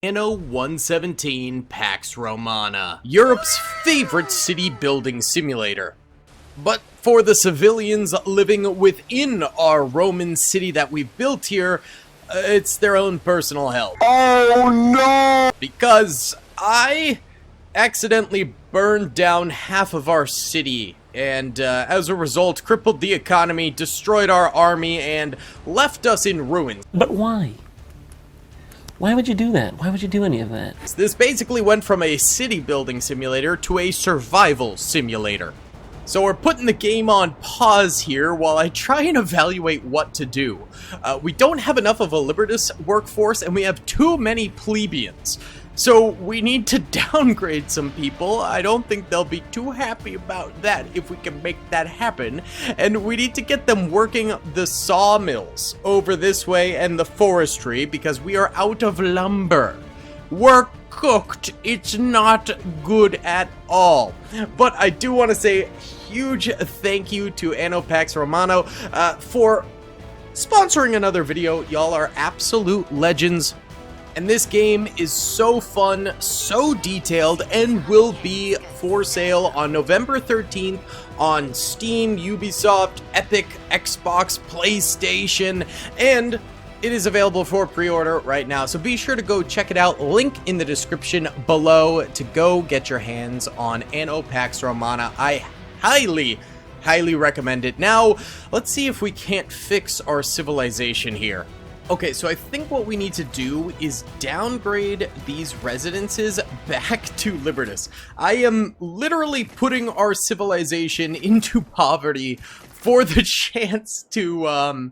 Anno 117 Pax Romana, Europe's favorite city building simulator. But for the civilians living within our Roman city that we've built here, it's their own personal hell. Oh no! Because I accidentally burned down half of our city, and as a result crippled the economy, destroyed our army, and left us in ruins. But why? Why would you do that? Why would you do any of that? This basically went from a city building simulator to a survival simulator. So we're putting the game on pause here while I try and evaluate what to do. We don't have enough of a Libertas workforce and we have too many plebeians. So we need to downgrade some people. I don't think they'll be too happy about that if we can make that happen. And we need to get them working the sawmills over this way and the forestry because we are out of lumber. We're cooked. It's not good at all. But I do want to say huge thank you to Anno Pax Romana for sponsoring another video. Y'all are absolute legends. And this game is so fun, so detailed, and will be for sale on November 13th on Steam, Ubisoft, Epic, Xbox, PlayStation, and it is available for pre-order right now. So be sure to go check it out. Link in the description below to go get your hands on Anno Pax Romana. I highly recommend it. Now, let's see if we can't fix our civilization here. Okay, so I think what we need to do is downgrade these residences back to Libertas. I am literally putting our civilization into poverty for the chance to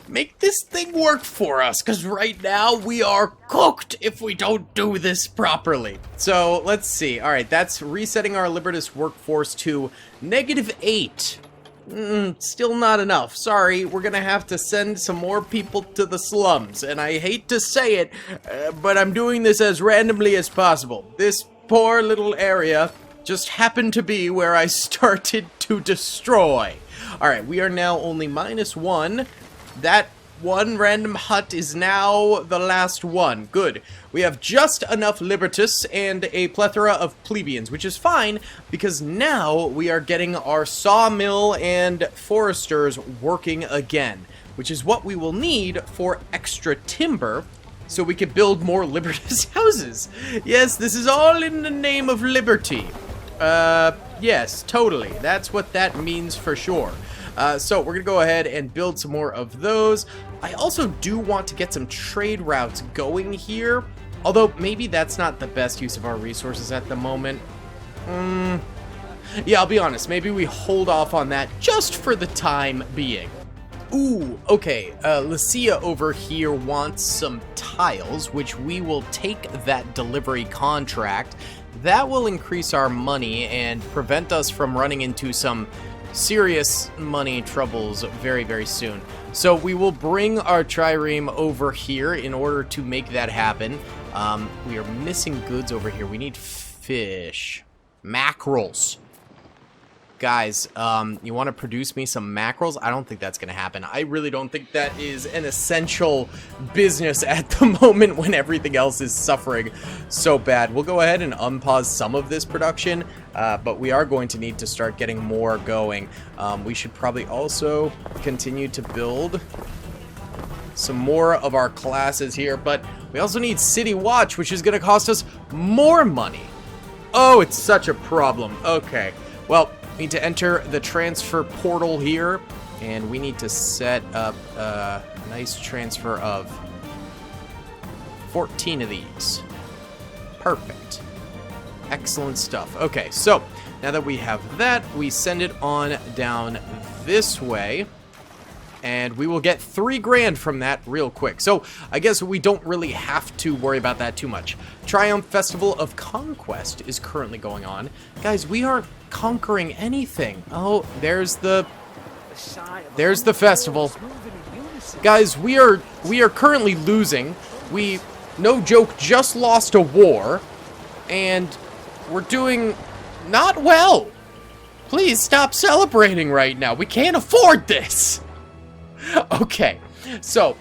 make this thing work for us, because right now we are cooked if we don't do this properly. So let's see. All right, that's resetting our Libertas workforce to -8. Still not enough. Sorry, we're gonna have to send some more people to the slums, and I hate to say it, but I'm doing this as randomly as possible. This poor little area just happened to be where I started to destroy. Alright, we are now only -1. That one random hut is now the last one. Good. We have just enough Libertas and a plethora of plebeians, which is fine, because now we are getting our sawmill and foresters working again, which is what we will need for extra timber, so we can build more Libertas houses. Yes, this is all in the name of liberty. Yes, totally. That's what that means for sure. So we're gonna go ahead and build some more of those. I also do want to get some trade routes going here, although maybe that's not the best use of our resources at the moment. Yeah, I'll be honest, maybe we hold off on that just for the time being. Ooh, okay, Lucia over here wants some tiles, which we will take that delivery contract. That will increase our money and prevent us from running into some serious money troubles very soon. So we will bring our trireme over here in order to make that happen. We are missing goods over here. We need fish. Mackerels. Guys, you want to produce me some mackerels? I don't think that's going to happen. I really don't think that is an essential business at the moment when everything else is suffering so bad. We'll go ahead and unpause some of this production, but we are going to need to start getting more going. We should probably also continue to build some more of our classes here, but we also need City Watch, which is going to cost us more money. Oh, it's such a problem. Okay, well, we need to enter the transfer portal here, and we need to set up a nice transfer of 14 of these. Perfect. Excellent stuff. Okay, so now that we have that, we send it on down this way, and we will get 3 grand from that real quick. So I guess we don't really have to worry about that too much. Triumph Festival of Conquest is currently going on. Guys, we aren't conquering anything. Oh, there's the festival. Guys, we are currently losing. We, no joke, just lost a war, and we're doing not well. Please stop celebrating right now. We can't afford this. Okay, so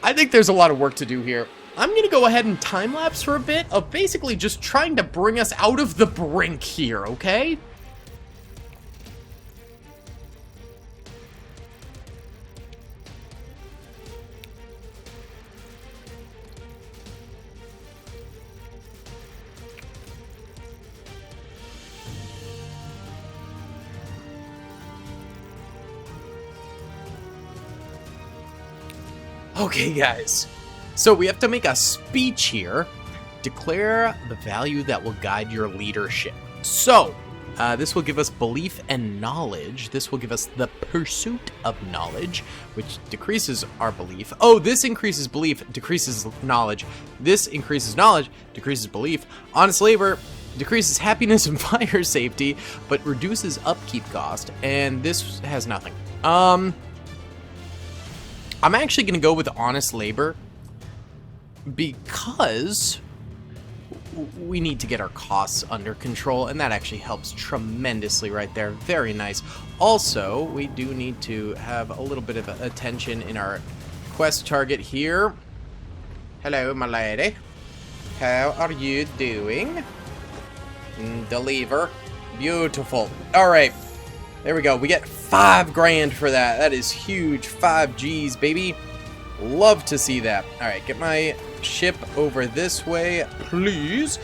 I think there's a lot of work to do here. I'm going to go ahead and time-lapse for a bit of basically just trying to bring us out of the brink here, okay? Okay, guys. So we have to make a speech here. Declare the value that will guide your leadership. So, this will give us belief and knowledge. This will give us the pursuit of knowledge, which decreases our belief. Oh, this increases belief, decreases knowledge. This increases knowledge, decreases belief. Honest labor decreases happiness and fire safety, but reduces upkeep cost. And this has nothing. I'm actually going to go with honest labor because we need to get our costs under control, and that actually helps tremendously right there. Very nice. Also, we do need to have a little bit of attention in our quest target here. Hello, my lady. How are you doing? Deliver. Beautiful. All right. There we go. We get 5 grand for that. That is huge. 5 G's, baby. Love to see that. All right, get my ship over this way, please.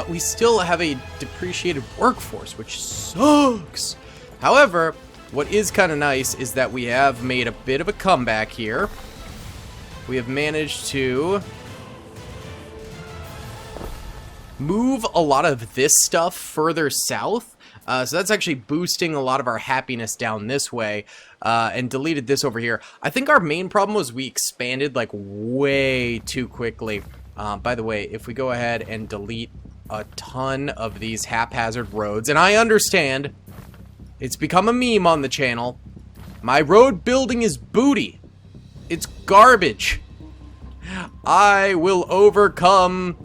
We still have a depreciated workforce, which sucks. However, what is kind of nice is that we have made a bit of a comeback here. We have managed to move a lot of this stuff further south. So that's actually boosting a lot of our happiness down this way, and deleted this over here. I think our main problem was we expanded like way too quickly. By the way, if we go ahead and delete a ton of these haphazard roads, and I understand it's become a meme on the channel, my road building is booty. It's garbage. I will overcome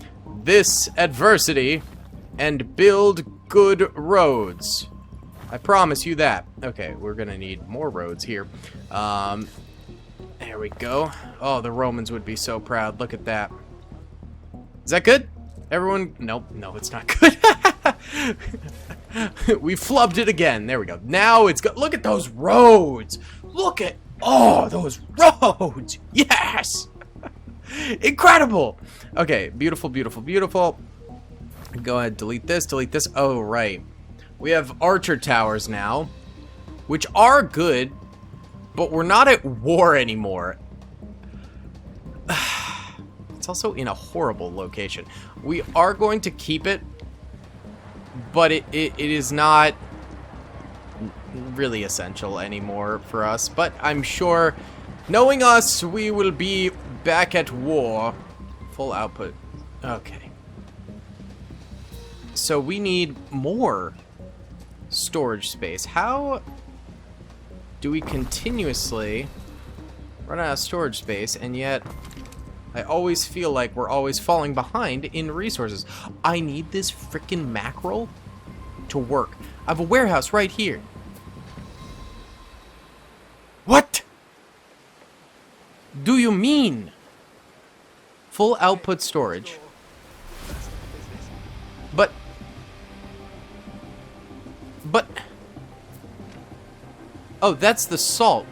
this adversity and build good roads. I promise you that. Okay, we're gonna need more roads here. There we go. Oh, the Romans would be so proud. Look at that. Is that good? Everyone? Nope. No, it's not good. We flubbed it again. There we go. Now it's good. Look at those roads. Look at, oh, those roads. Yes. Incredible. Okay, beautiful, beautiful, beautiful. Go ahead, delete this, delete this. Oh, right. We have archer towers now, which are good, but we're not at war anymore. It's also in a horrible location. We are going to keep it, but it is not really essential anymore for us. But I'm sure, knowing us, we will be back at war. Full output. Okay. So we need more storage space. How do we continuously run out of storage space, and yet I always feel like we're always falling behind in resources? I need this freaking mackerel to work. I have a warehouse right here. What do you mean? Full output storage. But, oh, that's the salt.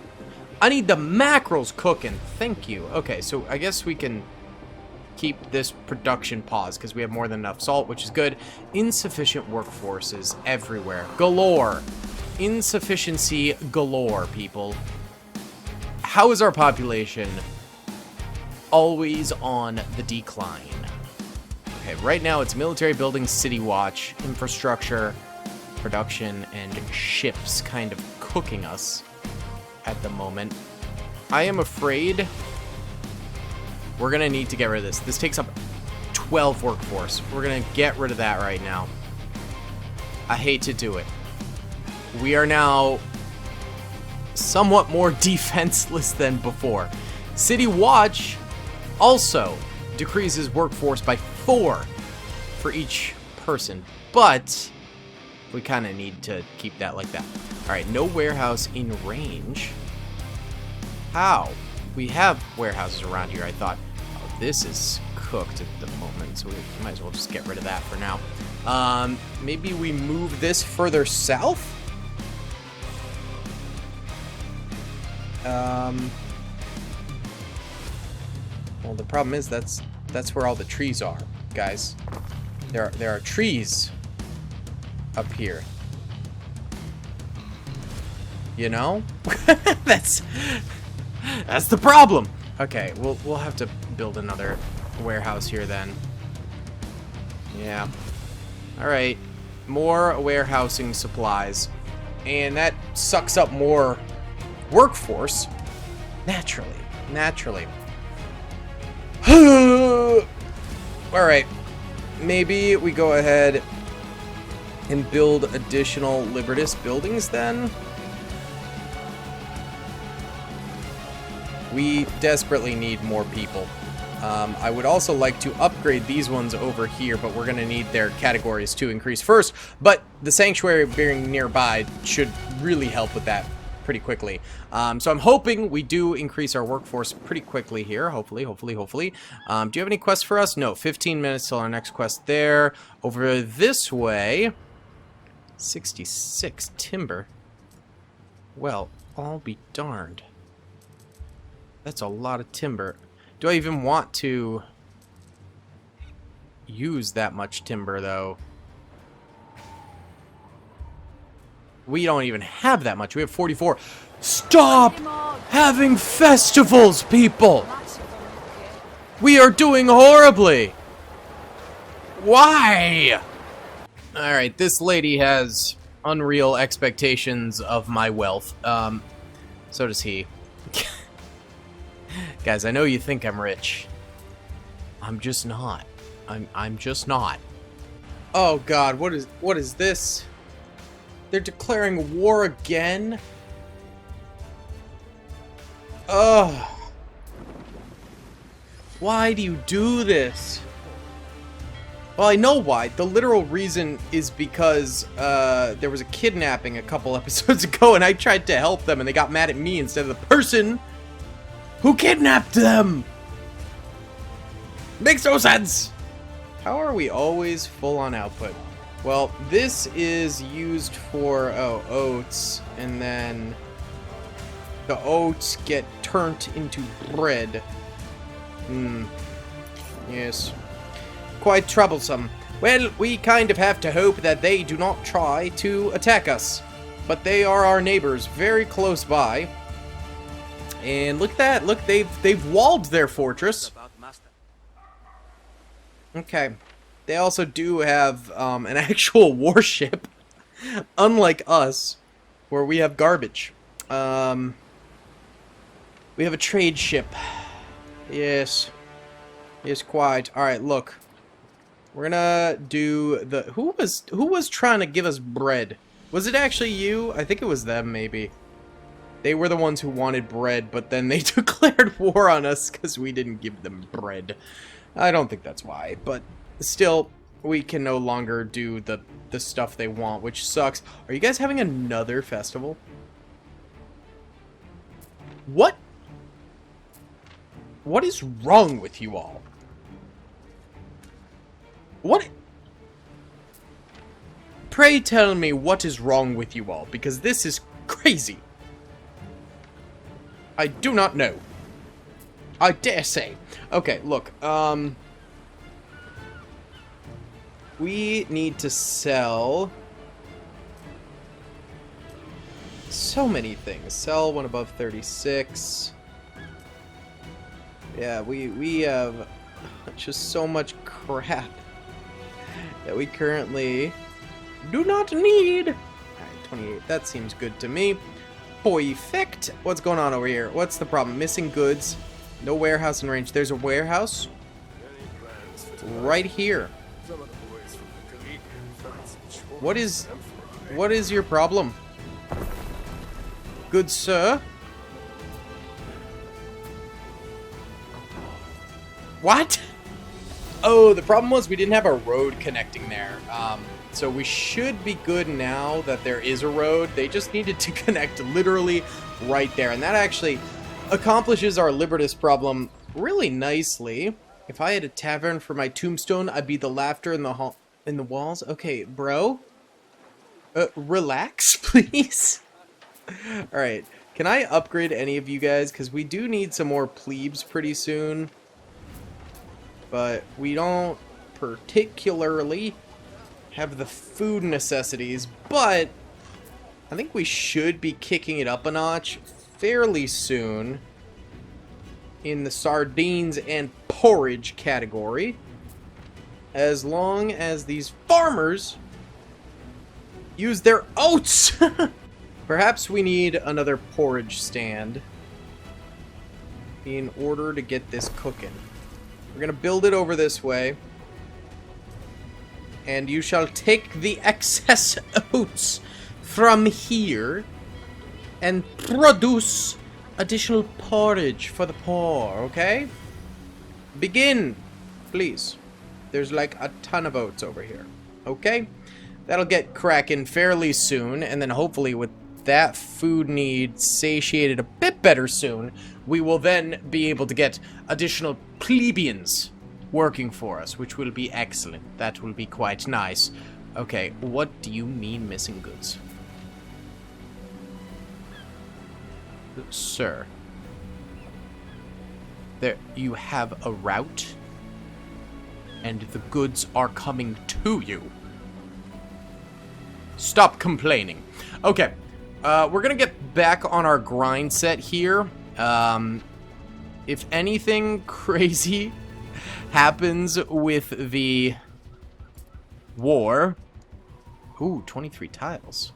I need the mackerels cooking. Thank you. Okay, so I guess we can keep this production paused because we have more than enough salt, which is good. Insufficient workforces everywhere. Galore. Insufficiency galore, people. How is our population always on the decline? Okay, right now it's military buildings, city watch, infrastructure, production, and ships kind of cooking us at the moment. I am afraid we're gonna need to get rid of this. This takes up 12 workforce. We're gonna get rid of that right now. I hate to do it. We are now somewhat more defenseless than before. City watch also decreases workforce by 4 for each person, but we kind of need to keep that like that. All right, no warehouse in range. How? We have warehouses around here, I thought. Oh, this is cooked at the moment, so we might as well just get rid of that for now. Maybe we move this further south? Well, the problem is that's where all the trees are, guys. There are trees up here. You know? That's the problem. Okay, we'll have to build another warehouse here then. Yeah. All right. More warehousing supplies. And that sucks up more workforce. Naturally. All right. Maybe we go ahead and build additional Libertas buildings then. We desperately need more people. I would also like to upgrade these ones over here, but we're going to need their categories to increase first. But the sanctuary being nearby should really help with that pretty quickly. So I'm hoping we do increase our workforce pretty quickly here. Hopefully. Do you have any quests for us? No, 15 minutes till our next quest there. Over this way, 66 timber. Well, I'll be darned. That's a lot of timber. Do I even want to use that much timber, though? We don't even have that much. We have 44. Stop having festivals, people! We are doing horribly! Why? Alright, this lady has unreal expectations of my wealth. So does he. Guys, I know you think I'm rich. I'm just not. I'm just not. Oh god, what is this? They're declaring war again? Ugh. Why do you do this? Well, I know why. The literal reason is because there was a kidnapping a couple episodes ago and I tried to help them and they got mad at me instead of the person who kidnapped them? Makes no sense. How are we always full on output? Well, this is used for, oats, and then the oats get turned into bread. Yes. Quite troublesome. Well, we kind of have to hope that they do not try to attack us. But they are our neighbors, very close by. And look at that. Look, they've walled their fortress. Okay. They also do have an actual warship, unlike us, where we have garbage. We have a trade ship. Yes. Yes, quite. All right, look. We're gonna do the... Who was trying to give us bread? Was it actually you? I think it was them, maybe. They were the ones who wanted bread, but then they declared war on us because we didn't give them bread. I don't think that's why, but still, we can no longer do the stuff they want, which sucks. Are you guys having another festival? What? What is wrong with you all? What? Pray tell me what is wrong with you all, because this is crazy. I do not know. I dare say. Okay, look, we need to sell so many things. Sell one above 36. Yeah, we have just so much crap that we currently do not need. Alright, 28. That seems good to me. Perfect. What's going on over here? What's the problem? Missing goods. No warehouse in range. There's a warehouse right here. What is your problem? Good sir? What? Oh, the problem was we didn't have a road connecting there. So we should be good now that there is a road. They just needed to connect literally right there. And that actually accomplishes our Libertas problem really nicely. If I had a tavern for my tombstone, I'd be the laughter in the walls. Okay, bro. Relax, please. All right. Can I upgrade any of you guys? Because we do need some more plebes pretty soon. But we don't particularly have the food necessities. But I think we should be kicking it up a notch fairly soon in the sardines and porridge category. As long as these farmers use their oats. Perhaps we need another porridge stand in order to get this cooking. We're going to build it over this way. And you shall take the excess oats from here and produce additional porridge for the poor, okay? Begin, please. There's like a ton of oats over here, okay? That'll get cracking fairly soon, and then hopefully with that food need satiated a bit better soon, we will then be able to get additional plebeians working for us, which will be excellent. That will be quite nice. Okay, what do you mean missing goods? Sir. There, you have a route, and the goods are coming to you. Stop complaining. Okay, we're gonna get back on our grind set here. If anything crazy happens with the war... Ooh, 23 tiles.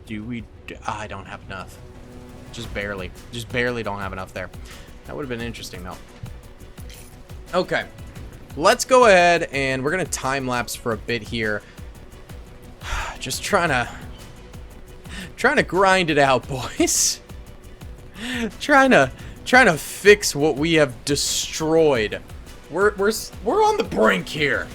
Do we... I don't have enough. Just barely. Just barely don't have enough there. That would have been interesting, though. Okay. Let's go ahead, and we're going to time-lapse for a bit here. Just trying to grind it out, boys. trying to fix what we have destroyed. We're on the brink here.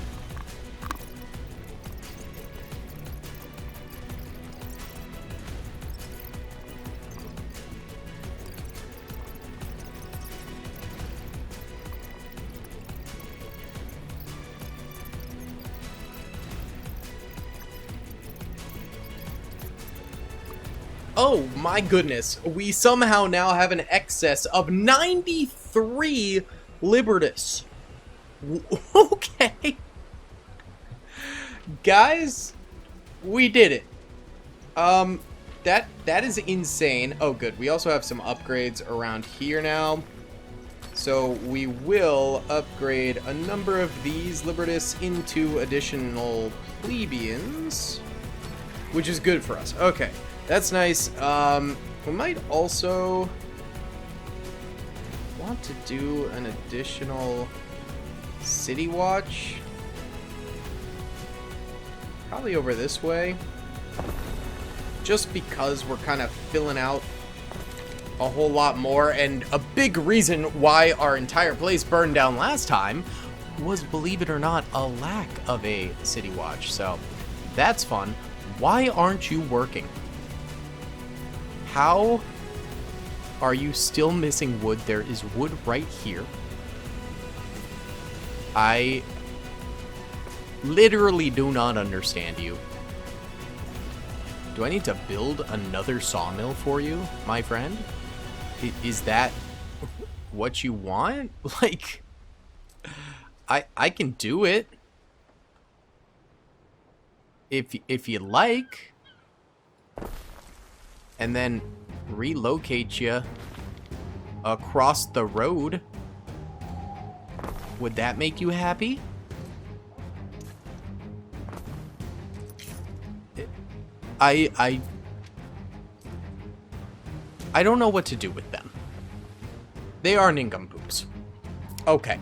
Oh my goodness, we somehow now have an excess of 93 Libertas. Okay. Guys, we did it. That is insane. Oh good, we also have some upgrades around here now. So we will upgrade a number of these Libertas into additional plebeians, which is good for us. Okay. That's nice. We might also want to do an additional city watch. Probably over this way. Just because we're kind of filling out a whole lot more. And a big reason why our entire place burned down last time was, believe it or not, a lack of a city watch. So that's fun. Why aren't you working? How are you still missing wood? There is wood right here. I literally do not understand you. Do I need to build another sawmill for you, my friend? Is that what you want? Like, I can do it. If you like. And then relocate you across the road. Would that make you happy? I don't know what to do with them. They are nincompoops. Okay.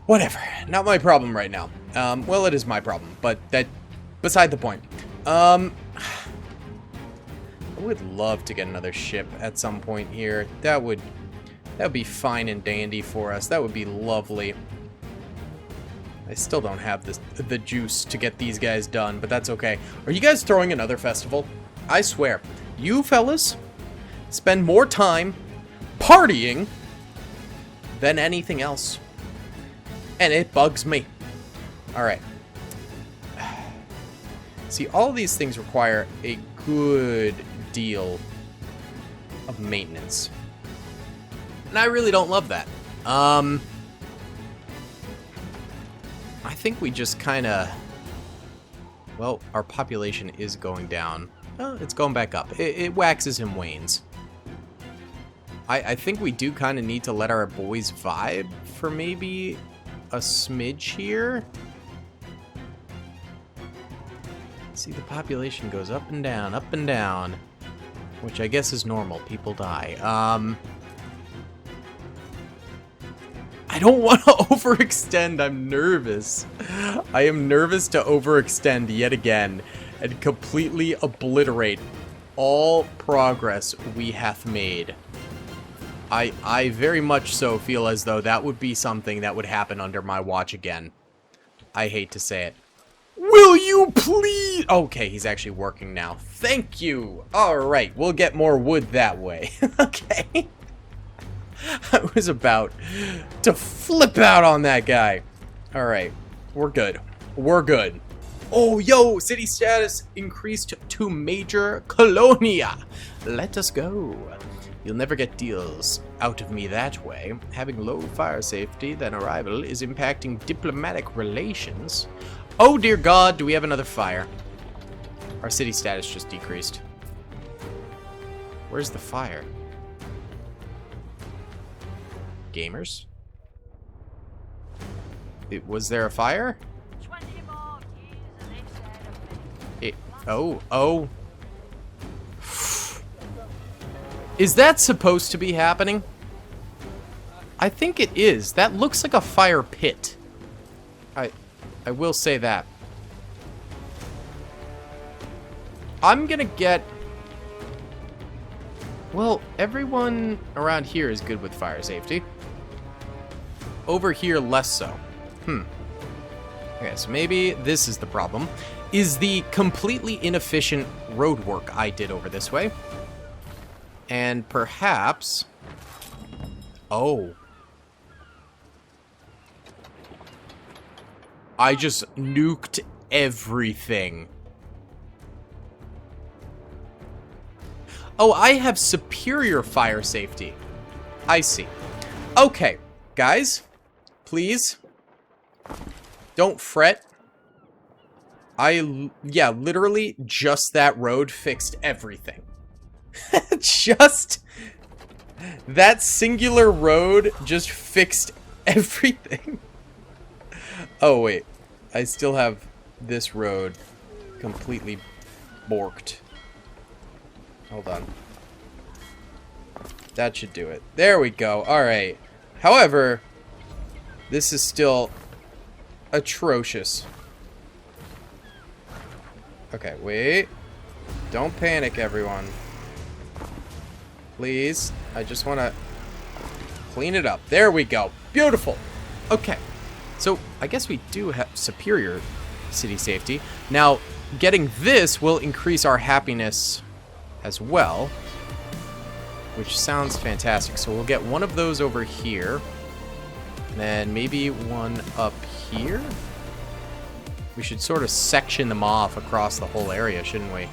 Whatever. Not my problem right now. Well, it is my problem, but that beside the point. I would love to get another ship at some point here. That would be fine and dandy for us. That would be lovely. I still don't have the juice to get these guys done, but that's okay. Are you guys throwing another festival? I swear, you fellas spend more time partying than anything else. And it bugs me. Alright. See, all these things require a good deal of maintenance. And I really don't love that. I think we just kind of... Well, our population is going down. Oh, it's going back up. It waxes and wanes. I think we do kind of need to let our boys vibe for maybe a smidge here. See, the population goes up and down, which I guess is normal. People die. I don't want to overextend. I'm nervous. I am nervous to overextend yet again and completely obliterate all progress we have made. I very much so feel as though that would be something that would happen under my watch again. I hate to say it. Will you please? Okay, he's actually working now. Thank you. All right, we'll get more wood that way. Okay. I was about to flip out on that guy. All right, we're good. We're good. Oh, yo, city status increased to major colonia. Let us go. You'll never get deals out of me that way. Having low fire safety than arrival is impacting diplomatic relations. Oh, dear God, do we have another fire? Our city status just decreased. Where's the fire? Gamers? Was there a fire? Oh. Is that supposed to be happening? I think it is. That looks like a fire pit. I will say that. I'm gonna get... Well, everyone around here is good with fire safety. Over here, less so. Okay, so maybe this is the problem. Is the completely inefficient road work I did over this way. And perhaps... Oh. I just nuked everything. Oh, I have superior fire safety. I see. Okay, guys. Please. Don't fret. Yeah, literally just that road fixed everything. Just that singular road just fixed everything. Oh, wait. I still have this road completely borked. Hold on. That should do it. There we go. Alright. However, this is still atrocious. Okay, wait. Don't panic, everyone. Please. I just want to clean it up. There we go. Beautiful. Okay. So, I guess we do have superior city safety. Now, getting this will increase our happiness as well, which sounds fantastic. So we'll get one of those over here, and then maybe one up here. We should sort of section them off across the whole area, shouldn't we?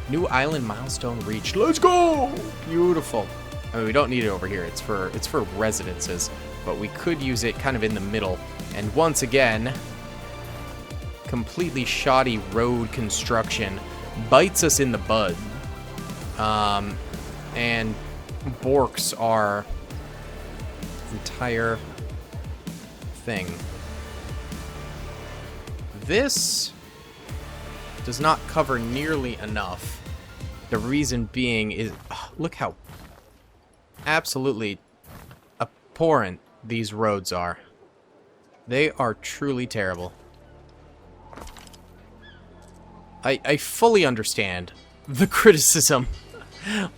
New island milestone reached. Let's go! Beautiful. I mean, we don't need it over here. It's for residences, but we could use it kind of in the middle. And once again, completely shoddy road construction bites us in the bud. And borks our entire thing. This does not cover nearly enough. The reason being is, look how absolutely abhorrent these roads are. They are truly terrible. I fully understand the criticism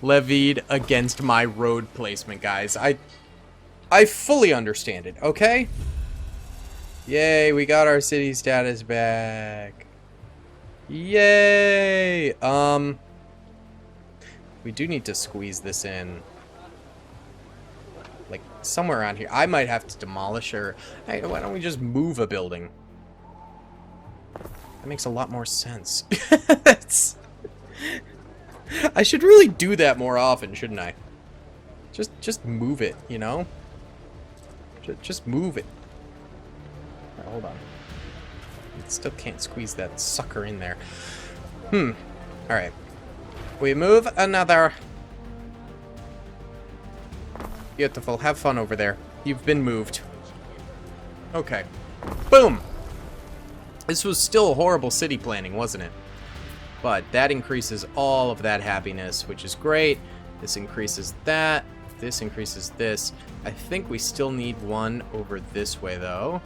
levied against my road placement, guys. I fully understand it, okay? Yay, we got our city status back. Yay! We do need to squeeze this in, like, somewhere around here. I might have to demolish or... Hey, why don't we just move a building? That makes a lot more sense. I should really do that more often, shouldn't I? Just move it, you know? Just move it. Right, hold on. Still can't squeeze that sucker in there. Alright. We move another. Beautiful. Have fun over there. You've been moved. Okay. Boom! This was still horrible city planning, wasn't it? But that increases all of that happiness, which is great. This increases that. This increases this. I think we still need one over this way, though,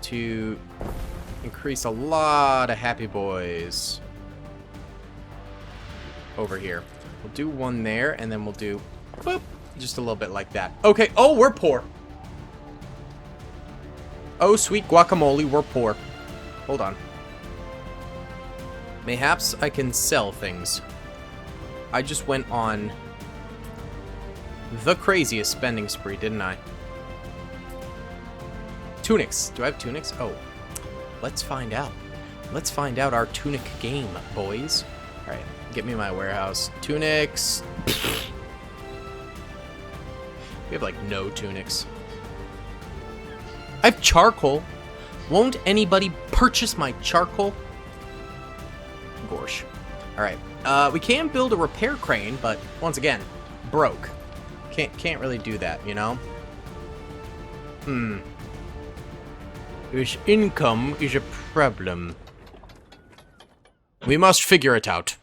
to increase a lot of happy boys over here. We'll do one there, and then we'll do boop, just a little bit like that. Okay. Oh, we're poor. Oh, sweet guacamole, we're poor. Hold on. Mayhaps I can sell things. I just went on the craziest spending spree, didn't I? Tunics. Do I have tunics? Oh. Let's find out. Let's find out our tunic game, boys. Alright, get me my warehouse. Tunics. We have, like, no tunics. I have charcoal. Won't anybody purchase my charcoal? Gorsh. Alright. We can build a repair crane, but, once again, broke. Can't really do that, you know? This income is a problem. We must figure it out.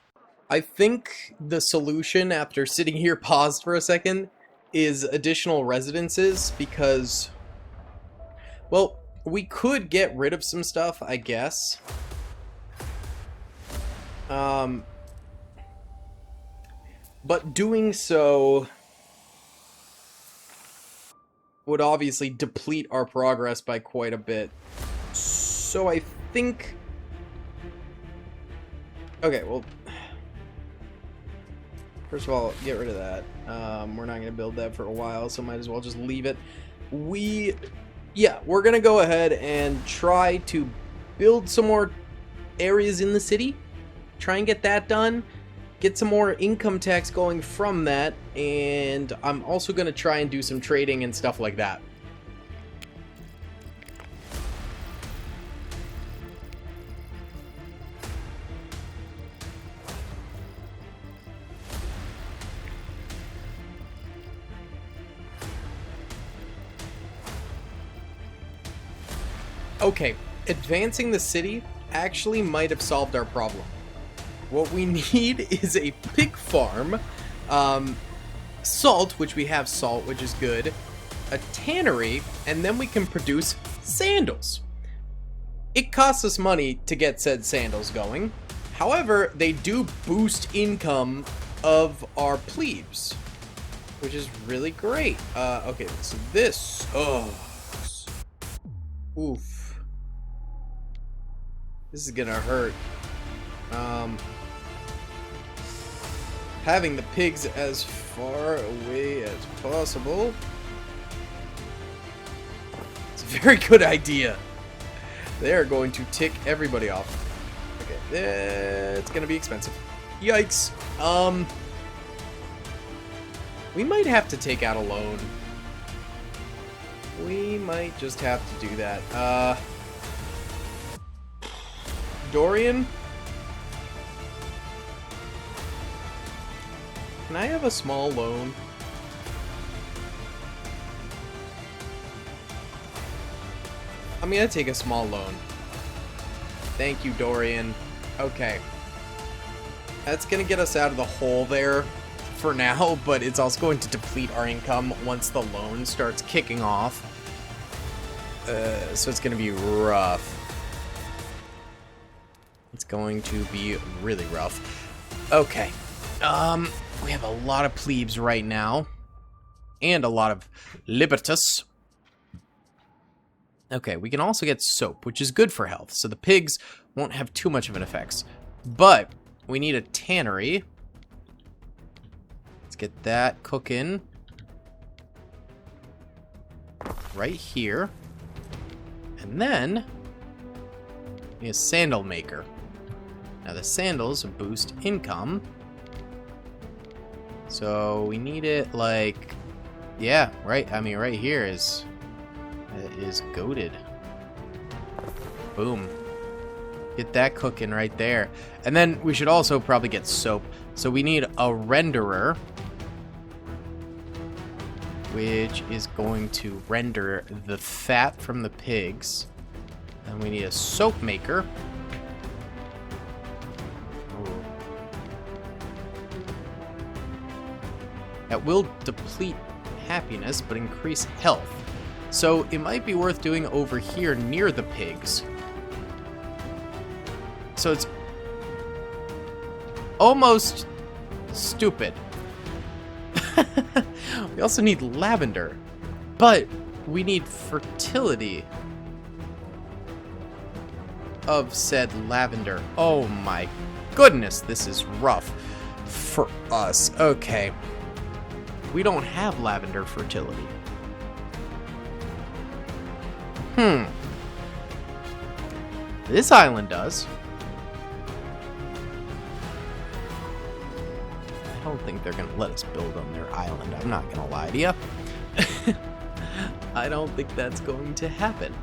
I think the solution, after sitting here paused for a second, is additional residences, because, well, we could get rid of some stuff, I guess. But doing so would obviously deplete our progress by quite a bit. So I think... Okay, well... First of all, get rid of that. We're not going to build that for a while, so might as well just leave it. Yeah, we're going to go ahead and try to build some more areas in the city. Try and get that done. Get some more income tax going from that, and I'm also going to try and do some trading and stuff like that. Okay, advancing the city actually might have solved our problem. What we need is a pig farm, salt, which we have salt, which is good, a tannery, and then we can produce sandals. It costs us money to get said sandals going. However, they do boost income of our plebes, which is really great. Okay, so this, oof. This is gonna hurt. Having the pigs as far away as possible. It's a very good idea. They are going to tick everybody off. Okay, it's gonna be expensive. Yikes. We might have to take out a loan. We might just have to do that. Dorian? Can I have a small loan? I'm gonna take a small loan. Thank you, Dorian. Okay. That's gonna get us out of the hole there for now, but it's also going to deplete our income once the loan starts kicking off. So it's gonna be rough. It's going to be really rough. Okay. We have a lot of plebes right now. And a lot of libertus. Okay, we can also get soap, which is good for health. So the pigs won't have too much of an effect. But we need a tannery. Let's get that cooking. right here. And then a sandal maker. Now the sandals boost income. So we need it like, yeah, right. I mean, right here is goated. Boom. Get that cooking right there. And then we should also probably get soap. So we need a renderer, which is going to render the fat from the pigs. And we need a soap maker. Ooh. That will deplete happiness, but increase health. So it might be worth doing over here near the pigs. So it's almost stupid. We also need lavender, but we need fertility of said lavender. Oh my goodness, this is rough for us. Okay. We don't have lavender fertility. This island does. I don't think they're going to let us build on their island. I'm not going to lie to you. I don't think that's going to happen.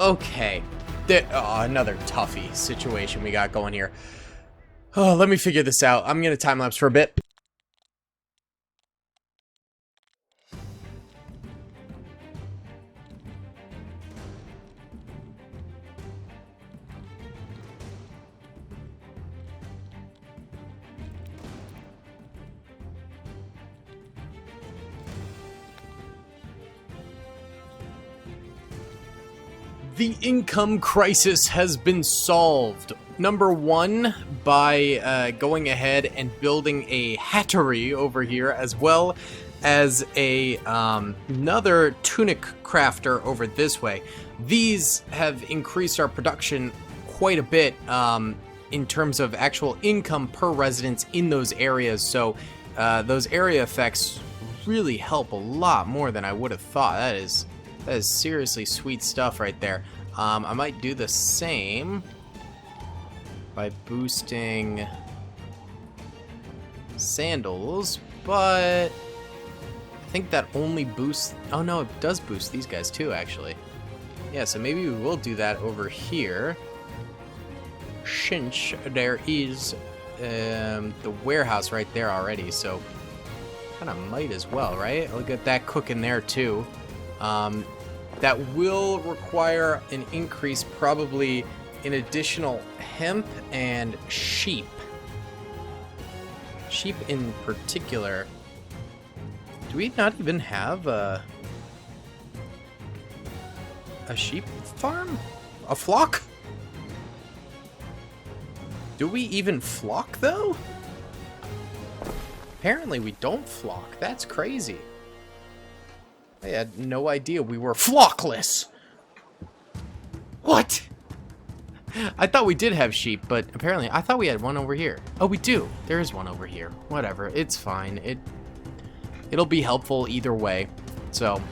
Okay. Another toughie situation we got going here. Oh, let me figure this out. I'm going to time-lapse for a bit. The income crisis has been solved. Number one, by going ahead and building a hattery over here, as well as another tunic crafter over this way. These have increased our production quite a bit in terms of actual income per residence in those areas. So those area effects really help a lot more than I would have thought. That is seriously sweet stuff right there. I might do the same by boosting sandals, but I think that only boosts... Oh no, it does boost these guys too, actually. Yeah, so maybe we will do that over here. Since there is the warehouse right there already, so kind of might as well, right? I'll get that cooking there too. That will require an increase, probably in additional hemp and sheep. Sheep in particular. Do we not even have a sheep farm? A flock? Do we even flock, though? Apparently we don't flock. That's crazy. I had no idea we were flockless. What? I thought we did have sheep, but apparently I thought we had one over here. Oh, we do. There is one over here. Whatever. It's fine. It'll be helpful either way. So,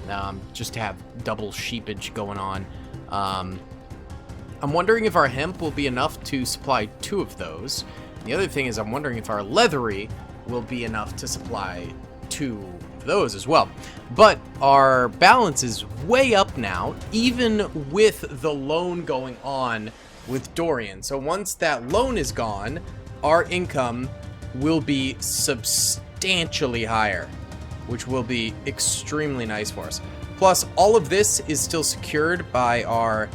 just to have double sheepage going on. I'm wondering if our hemp will be enough to supply 2 of those. The other thing is I'm wondering if our leathery will be enough to supply 2 of those as well. But our balance is way up now, even with the loan going on with Dorian. So once that loan is gone, our income will be substantially higher, which will be extremely nice for us. Plus, all of this is still secured by our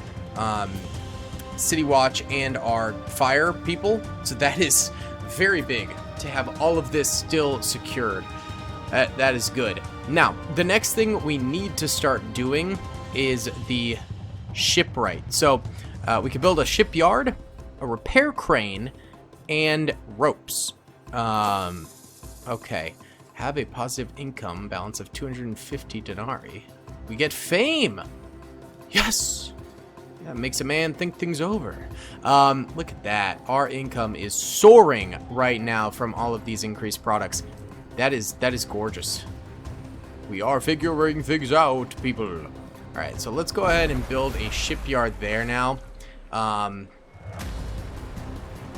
City Watch and our fire people. So that is very big to have all of this still secured. That is good. Now, the next thing we need to start doing is the shipwright. So we could build a shipyard, a repair crane, and ropes. Okay. Have a positive income balance of 250 denarii. We get fame. Yes. That makes a man think things over. Look at that. Our income is soaring right now from all of these increased products. That is gorgeous. We are figuring things out, people. Alright, so let's go ahead and build a shipyard there now.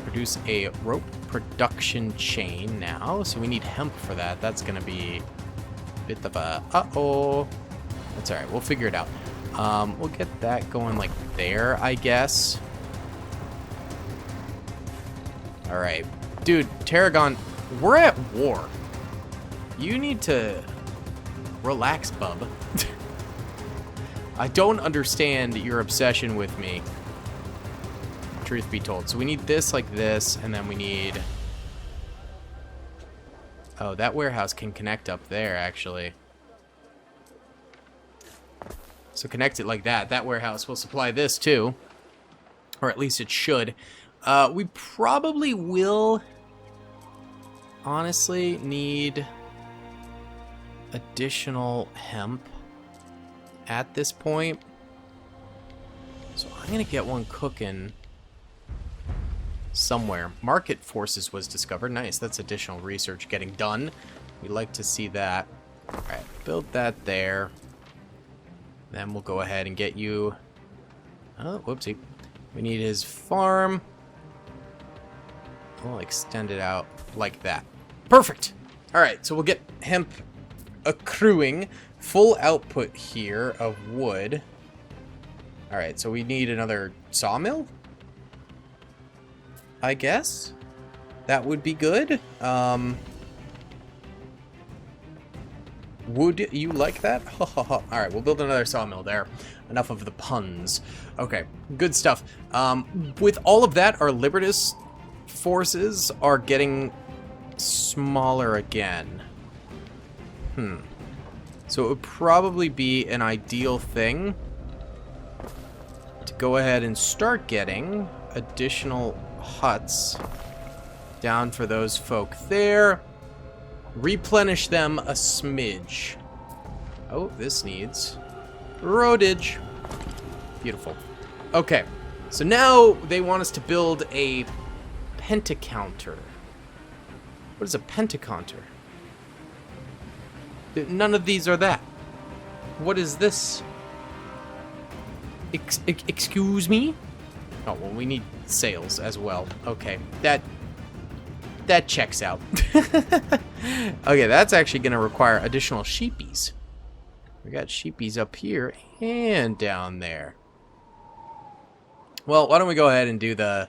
Produce a rope production chain now. So we need hemp for that. That's going to be a bit of a... Uh-oh. That's alright. We'll figure it out. We'll get that going like there, I guess. Alright. Dude, Tarragon, we're at war. You need to relax, bub. I don't understand your obsession with me, truth be told. So we need this like this, and then we need... Oh, that warehouse can connect up there, actually. So connect it like that. That warehouse will supply this, too. Or at least it should. We probably will, honestly, need additional hemp at this point. So I'm going to get one cooking somewhere. Market forces was discovered. Nice. That's additional research getting done. We'd like to see that. All right. Build that there. Then we'll go ahead and get you... Oh, whoopsie. We need his farm. We'll extend it out like that. Perfect. All right. So we'll get hemp accruing. Full output here of wood. All right. So we need another sawmill, I guess. That would be good. Would you like that? All right, we'll build another sawmill there. Enough of the puns. Okay, good stuff. With all of that, our Libertas forces are getting smaller again. So it would probably be an ideal thing to go ahead and start getting additional huts down for those folk there. Replenish them a smidge. Oh, this needs roadage. Beautiful. Okay, so now they want us to build a pentacounter. What is a pentacounter? None of these are that. What is this? Excuse me? Oh, well, we need sails as well. Okay, that checks out. Okay, that's actually going to require additional sheepies. We got sheepies up here and down there. Well, why don't we go ahead and do the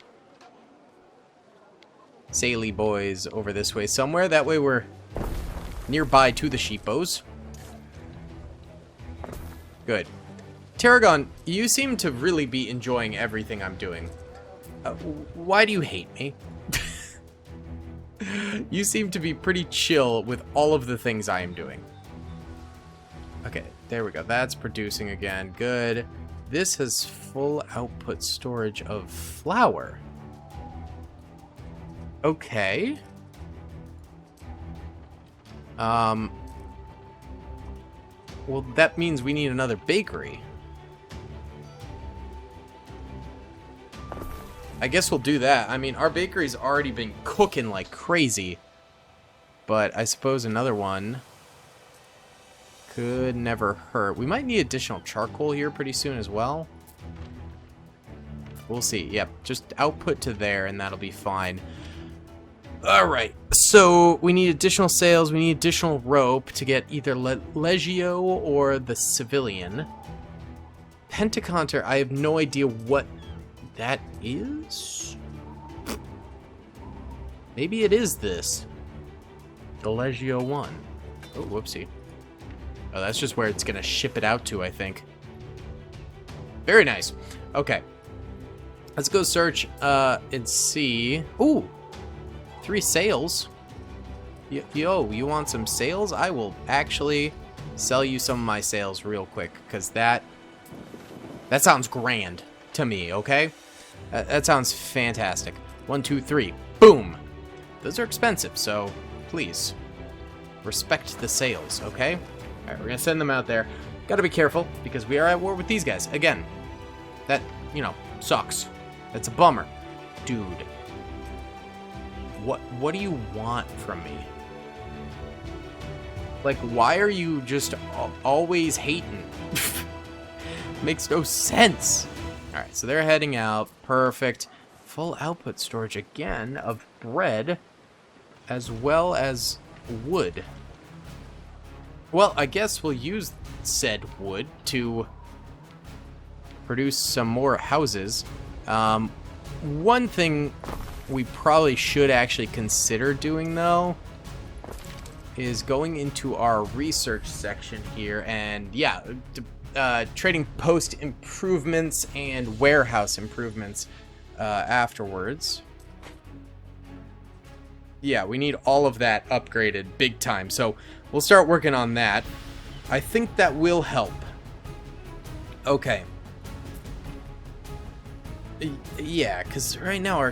saily boys over this way somewhere. That way we're nearby to the sheepos. Good. Tarragon, you seem to really be enjoying everything I'm doing. Why do you hate me? You seem to be pretty chill with all of the things I am doing. Okay, there we go. That's producing again. Good. This has full output storage of flour. Okay. Well, that means we need another bakery. I guess we'll do that. I mean, our bakery's already been cooking like crazy. But I suppose another one could never hurt. We might need additional charcoal here pretty soon as well. We'll see. Yep, just output to there and that'll be fine. Alright, so we need additional sails. We need additional rope to get either Legio or the Civilian. Pentacounter, I have no idea what that is. Maybe it is this. The Legio 1. Oh, whoopsie. Oh, that's just where it's going to ship it out to, I think. Very nice. Okay. Let's go search and see. Ooh, 3 sails. Yo, you want some sails? I will actually sell you some of my sails real quick, because that sounds grand to me, okay? That sounds fantastic. 1, 2, 3. Boom! Those are expensive, so please respect the sails, okay? Alright, we're gonna send them out there. Gotta be careful, because we are at war with these guys. Again, that, you know, sucks. That's a bummer. Dude. What do you want from me? Like, why are you just always hating? Makes no sense. Alright, so they're heading out. Perfect. Full output storage again of bread as well as wood. Well, I guess we'll use said wood to produce some more houses. One thing we probably should actually consider doing, though, is going into our research section here and, yeah, trading post improvements and warehouse improvements afterwards. Yeah, we need all of that upgraded big time, so we'll start working on that. I think that will help. Okay. Yeah, because right now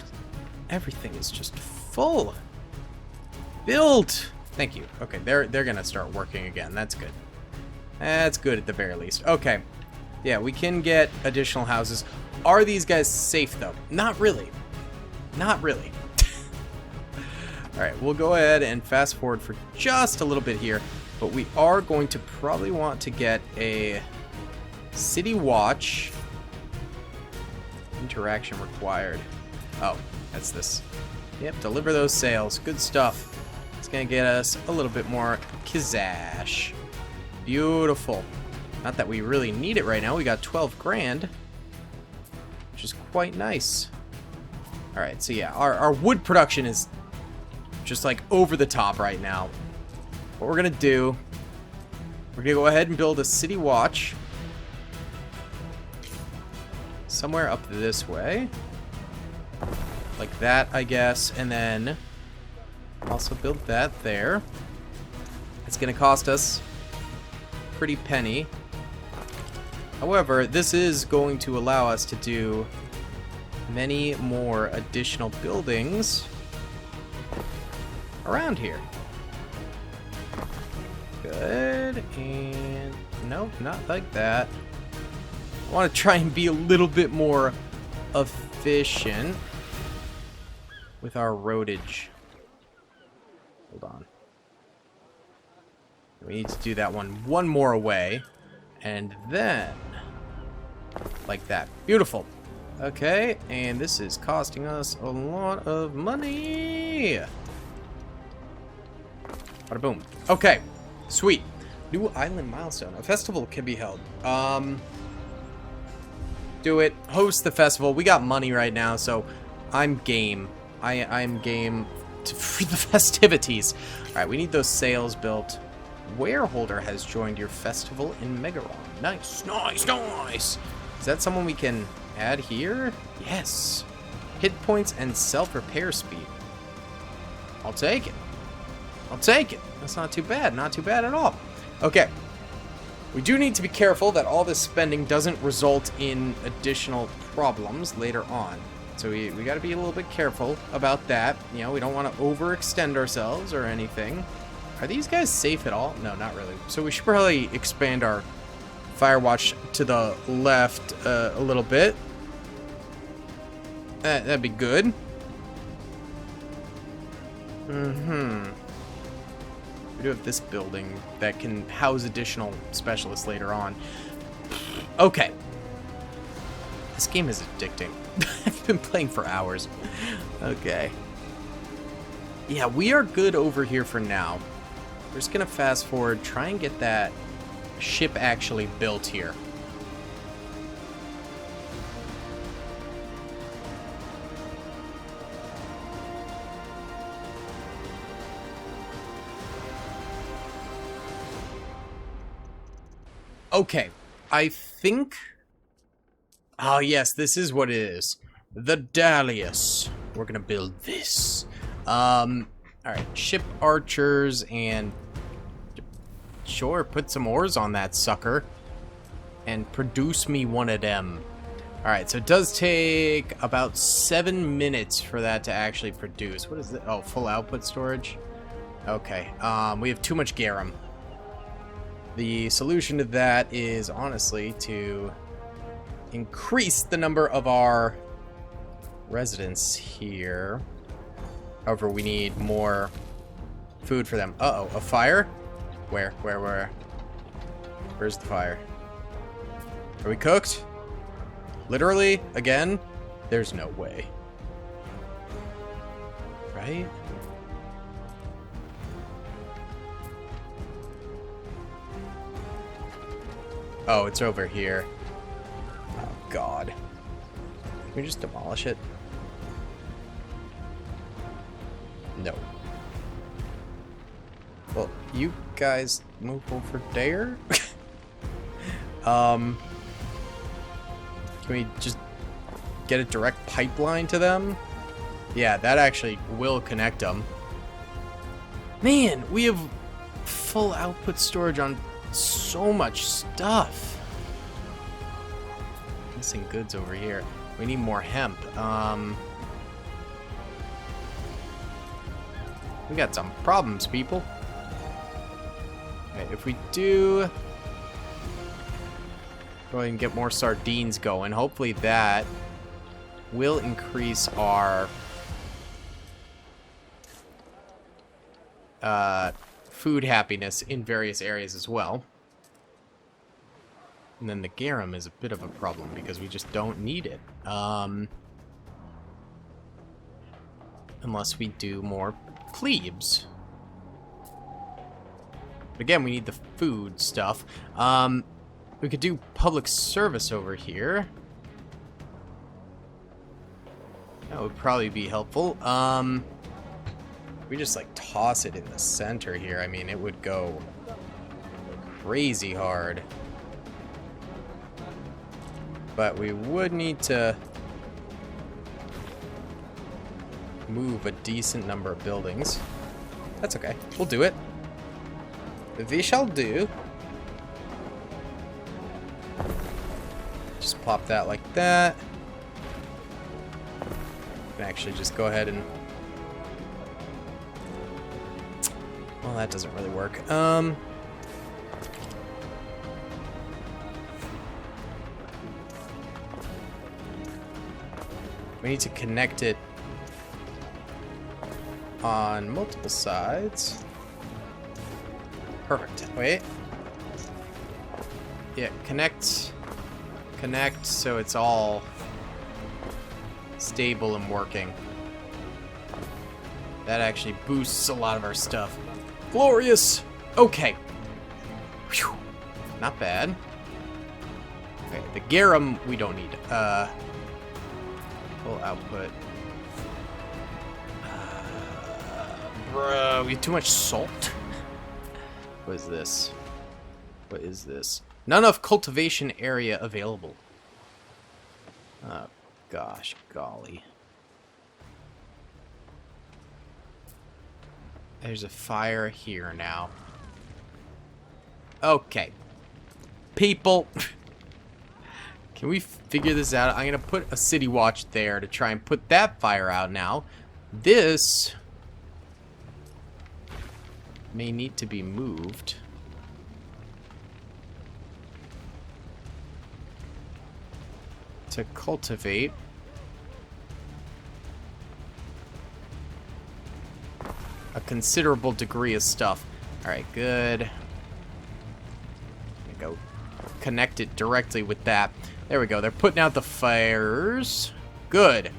everything is just full. Build! Thank you. Okay, they're gonna start working again. That's good. That's good at the very least. Okay. Yeah, we can get additional houses. Are these guys safe, though? Not really. Not really. Alright, we'll go ahead and fast forward for just a little bit here. But we are going to probably want to get a city watch. Interaction required. Oh, that's this. Yep, deliver those sales. Good stuff. It's going to get us a little bit more kizash. Beautiful. Not that we really need it right now. We got 12 grand, which is quite nice. Alright, so yeah, our wood production is just like over the top right now. What we're going to do, we're going to go ahead and build a city watch somewhere up this way. Like that, I guess. And then also build that there. It's going to cost us a pretty penny. However, this is going to allow us to do many more additional buildings around here. Good. And no, not like that. I want to try and be a little bit more efficient with our roadage. Hold on. We need to do that one more away. And then, like that. Beautiful. Okay, and this is costing us a lot of money. Bada boom. Okay, sweet. New island milestone. A festival can be held. Do it. Host the festival. We got money right now, so I'm game. I'm game for the festivities. Alright, we need those sails built. Wareholder has joined your festival in Megaron. Nice, nice, nice. Is that someone we can add here? Yes. Hit points and self-repair speed. I'll take it. I'll take it. That's not too bad. Not too bad at all. Okay. We do need to be careful that all this spending doesn't result in additional problems later on. So we got to be a little bit careful about that. You know, we don't want to overextend ourselves or anything. Are these guys safe at all? No, not really. So we should probably expand our Firewatch to the left a little bit. That'd be good. We do have this building that can house additional specialists later on. Okay. This game is addicting. I've been playing for hours. Okay. Yeah, we are good over here for now. We're just gonna fast forward, try and get that ship actually built here. Okay, I think... Oh yes, this is what it is. The Dalius. We're gonna build this. Alright, ship archers and... Sure, put some ores on that sucker. And produce me one of them. Alright, so it does take about 7 minutes for that to actually produce. What is it? Oh, full output storage? Okay, we have too much garum. The solution to that is, honestly, to increase the number of our residents here. However, we need more food for them. Uh-oh, a fire? Where? Where's the fire? Are we cooked? Literally? Again? There's no way. Right? Oh, it's over here. Oh, God. Can we just demolish it? No. Well, you guys move over there? Can we just get a direct pipeline to them? Yeah, that actually will connect them. Man, we have full output storage on so much stuff. Missing goods over here. We need more hemp. We got some problems, people. Okay, if we do go ahead and get more sardines going, hopefully that will increase our food happiness in various areas as well. And then the garum is a bit of a problem because we just don't need it. Unless we do more plebes. But again, we need the food stuff. We could do public service over here. That would probably be helpful. We just like toss it in the center here. I mean, it would go crazy hard. But we would need to move a decent number of buildings. That's okay. We'll do it. We shall do. Just pop that like that. We can actually just go ahead and... Well, that doesn't really work. We need to connect it on multiple sides. Perfect. Wait. Yeah, connect so it's all stable and working. That actually boosts a lot of our stuff. Glorious! Okay. Whew. Not bad. Okay, the garum we don't need. Full output. Bro, we have too much salt. What is this? What is this? None of cultivation area available. Oh, gosh, golly. There's a fire here now. Okay. People. Can we figure this out? I'm going to put a city watch there to try and put that fire out now. This may need to be moved. To cultivate. A considerable degree of stuff. Alright, good. Go connect it directly with that. There we go. They're putting out the fires. Good.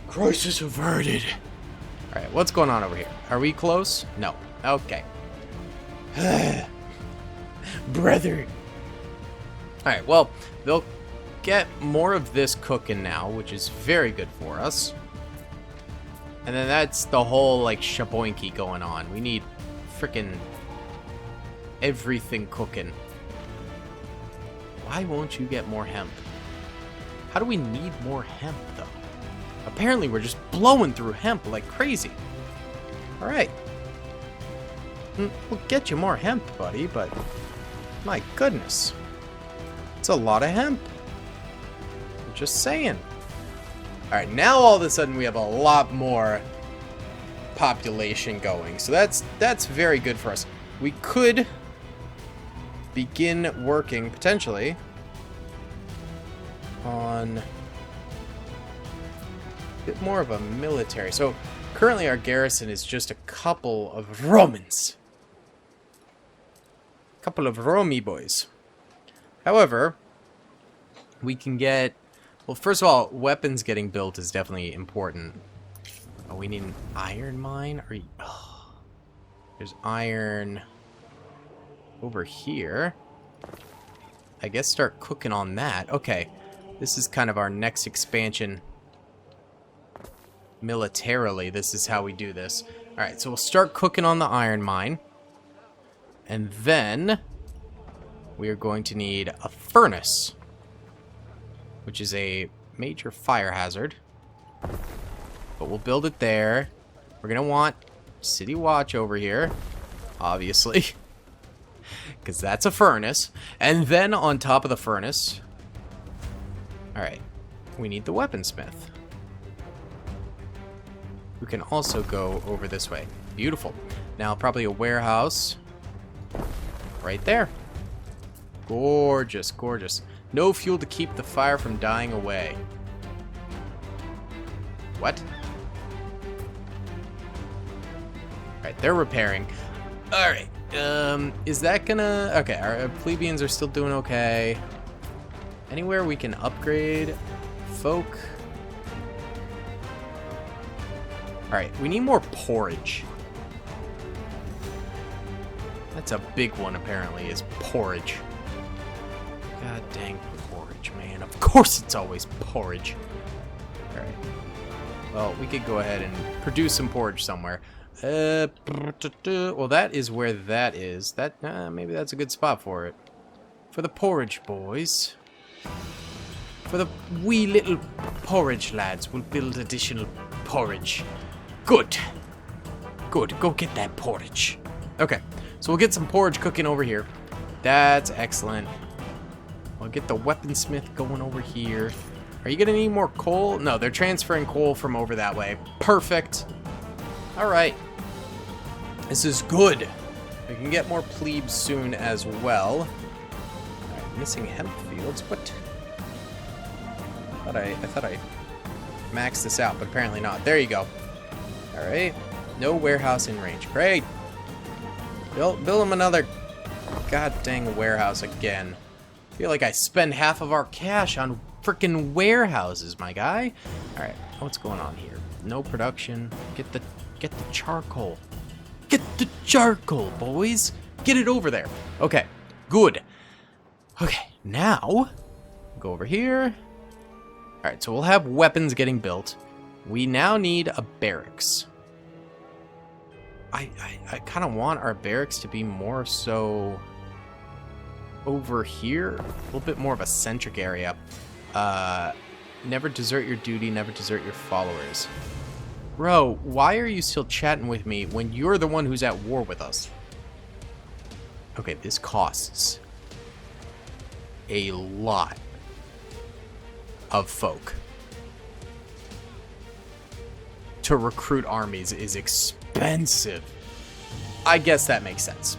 Crisis averted. Alright, what's going on over here? Are we close? No. Okay. Brother. Alright, well, they'll get more of this cooking now, which is very good for us. And then that's the whole, like, shaboinky going on. We need frickin' everything cooking. Why won't you get more hemp? How do we need more hemp, though? Apparently, we're just blowing through hemp like crazy. Alright. We'll get you more hemp, buddy, but... My goodness. It's a lot of hemp. Just saying. Alright, now all of a sudden we have a lot more population going. So that's very good for us. We could begin working, potentially, on a bit more of a military. So currently our garrison is just a couple of Romans. Couple of Romy boys. However, we can get... Well, first of all, weapons getting built is definitely important. Oh, we need an iron mine? Oh, there's iron over here. I guess start cooking on that. Okay. This is kind of our next expansion. Militarily, this is how we do this. Alright, so we'll start cooking on the iron mine. And then we are going to need a furnace, which is a major fire hazard. But we'll build it there. We're going to want City Watch over here, obviously, because that's a furnace. And then on top of the furnace, alright, we need the weaponsmith, who can also go over this way. Beautiful. Now probably a warehouse right there. Gorgeous, gorgeous. No fuel to keep the fire from dying away. What? Alright, they're repairing. Alright, is that gonna... Okay, our plebeians are still doing okay. Anywhere we can upgrade folk? Alright, we need more porridge. That's a big one, apparently, is porridge. God dang porridge, man. Of course it's always porridge. Alright. Well, we could go ahead and produce some porridge somewhere. Well, that is where that is. That maybe that's a good spot for it. For the porridge, boys. For the wee little porridge lads, we'll build additional porridge. Good. Good. Go get that porridge. Okay. So we'll get some porridge cooking over here. That's excellent. I'll get the weaponsmith going over here. Are you going to need more coal? No, they're transferring coal from over that way. Perfect. All right. This is good. We can get more plebes soon as well. All right, missing hemp fields. What? I thought I maxed this out, but apparently not. There you go. All right. No warehouse in range. Great. Build them another god dang warehouse again. I feel like I spend half of our cash on freaking warehouses, my guy. All right, what's going on here? No production. Get the charcoal. Get the charcoal, boys. Get it over there. Okay, good. Okay, now go over here. All right, so we'll have weapons getting built. We now need a barracks. I kind of want our barracks to be more so over here, a little bit more of a centric area. Never desert your duty, never desert your followers. Bro, why are you still chatting with me when you're the one who's at war with us? Okay, this costs a lot of folk. To recruit armies is expensive. I guess that makes sense.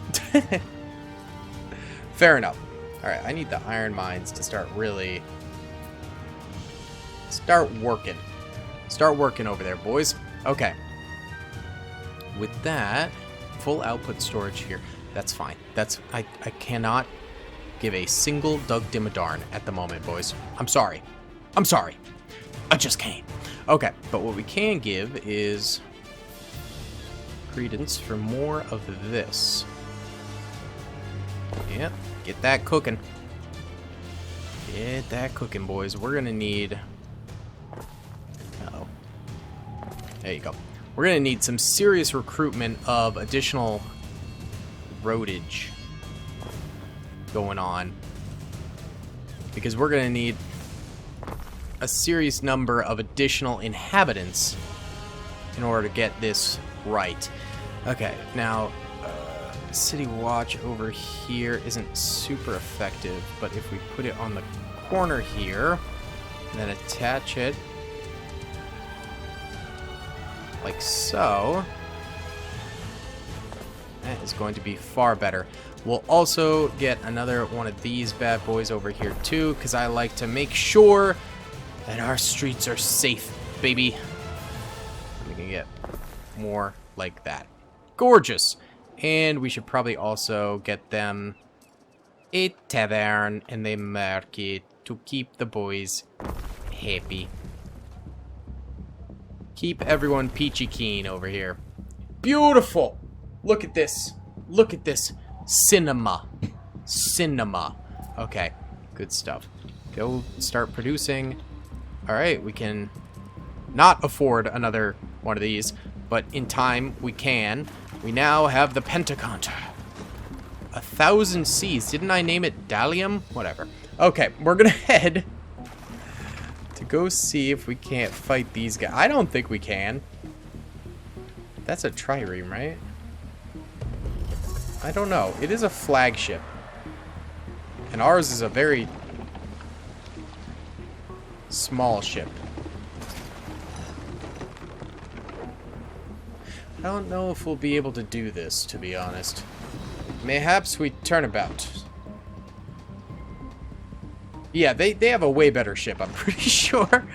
Fair enough. Alright, I need the iron mines to start really... Start working. Start working over there, boys. Okay. With that, full output storage here. That's fine. I cannot give a single Doug Dimmadarn at the moment, boys. I'm sorry. I'm sorry. I just can't. Okay, but what we can give is credence for more of this. Yep, get that cooking. Get that cooking, boys. We're gonna need... Uh-oh. There you go. We're gonna need some serious recruitment of additional roadage going on, because we're gonna need a serious number of additional inhabitants in order to get this right. Okay, now City Watch over here isn't super effective, but if we put it on the corner here and then attach it like so, that is going to be far better. We'll also get another one of these bad boys over here too, because I like to make sure that our streets are safe, baby. We can get more like that. Gorgeous. And we should probably also get them a tavern in the market to keep the boys happy. Keep everyone peachy keen over here. Beautiful! Look at this. Look at this. Cinema. Cinema. Okay, good stuff. Go start producing. Alright, we can not afford another one of these, but in time we can. We now have the Pentacont. 1,000 Cs. Didn't I name it Dalium? Whatever. Okay, we're gonna head to go see if we can't fight these guys. I don't think we can. That's a trireme, right? I don't know. It is a flagship. And ours is a very small ship. I don't know if we'll be able to do this, to be honest. Mayhaps we turn about. Yeah, they have a way better ship, I'm pretty sure.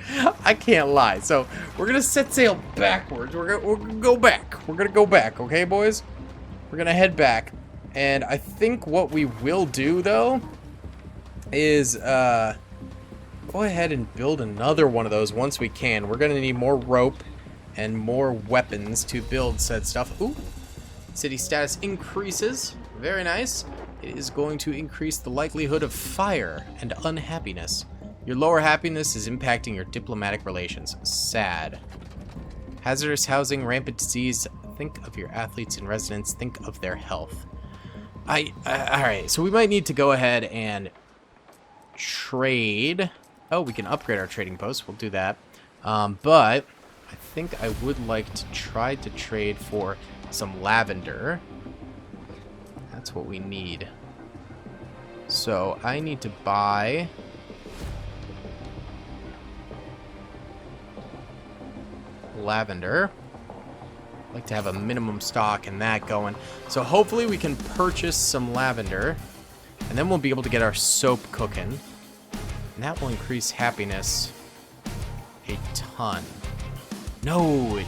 I can't lie. So, we're going to set sail backwards. We're gonna go back. We're going to go back, okay, boys? We're going to head back. And I think what we will do, though, is go ahead and build another one of those once we can. We're going to need more rope and more weapons to build said stuff. Ooh. City status increases. Very nice. It is going to increase the likelihood of fire and unhappiness. Your lower happiness is impacting your diplomatic relations. Sad. Hazardous housing, rampant disease. Think of your athletes in residence. Think of their health. Alright, so we might need to go ahead and trade. Oh, we can upgrade our trading post. We'll do that. But I think I would like to try to trade for some lavender. That's what we need. So I need to buy lavender. I'd like to have a minimum stock in that going. So hopefully we can purchase some lavender, and then we'll be able to get our soap cooking. And that will increase happiness a ton. No, it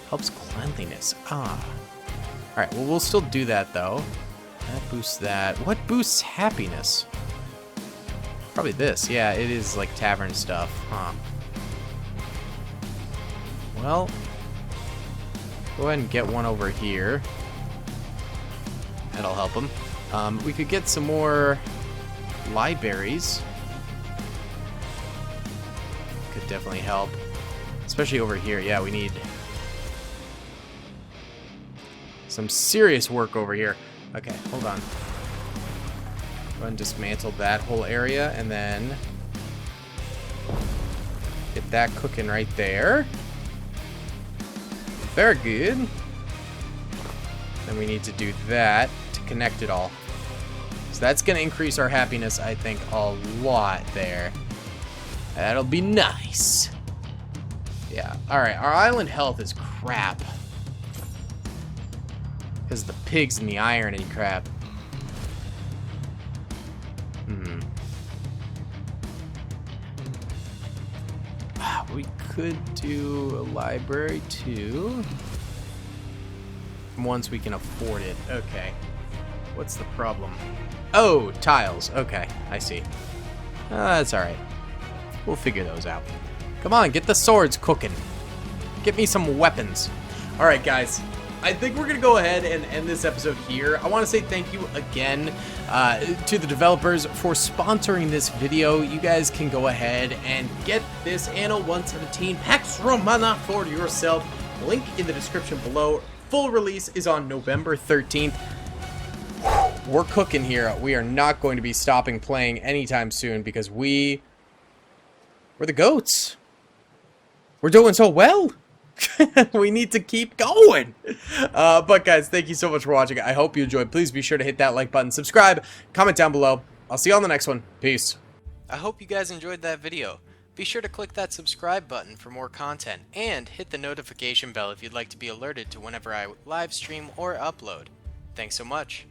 helps cleanliness. Ah. Alright, well, we'll still do that, though. That boosts that. What boosts happiness? Probably this. Yeah, it is like tavern stuff. Huh. Well, go ahead and get one over here. That'll help them. We could get some more libraries. Could definitely help. Especially over here. Yeah, we need some serious work over here. Okay, hold on. Go ahead and dismantle that whole area, and then get that cooking right there. Very good. Then we need to do that to connect it all. So that's going to increase our happiness, I think, a lot there. That'll be nice. Yeah, alright, our island health is crap. Because the pigs and the iron and crap. We could do a library too. Once we can afford it. Okay. What's the problem? Oh, tiles. Okay, I see. That's alright. We'll figure those out. Come on, get the swords cooking. Get me some weapons. Alright, guys. I think we're going to go ahead and end this episode here. I want to say thank you again to the developers for sponsoring this video. You guys can go ahead and get this Anno 117 Pax Romana for yourself. Link in the description below. Full release is on November 13th. We're cooking here. We are not going to be stopping playing anytime soon because we're the GOATs. We're doing so well. We need to keep going. But guys, thank you so much for watching. I hope you enjoyed. Please be sure to hit that like button, subscribe, comment down below. I'll see you on the next one. Peace. I hope you guys enjoyed that video. Be sure to click that subscribe button for more content and hit the notification bell if you'd like to be alerted to whenever I live stream or upload. Thanks so much.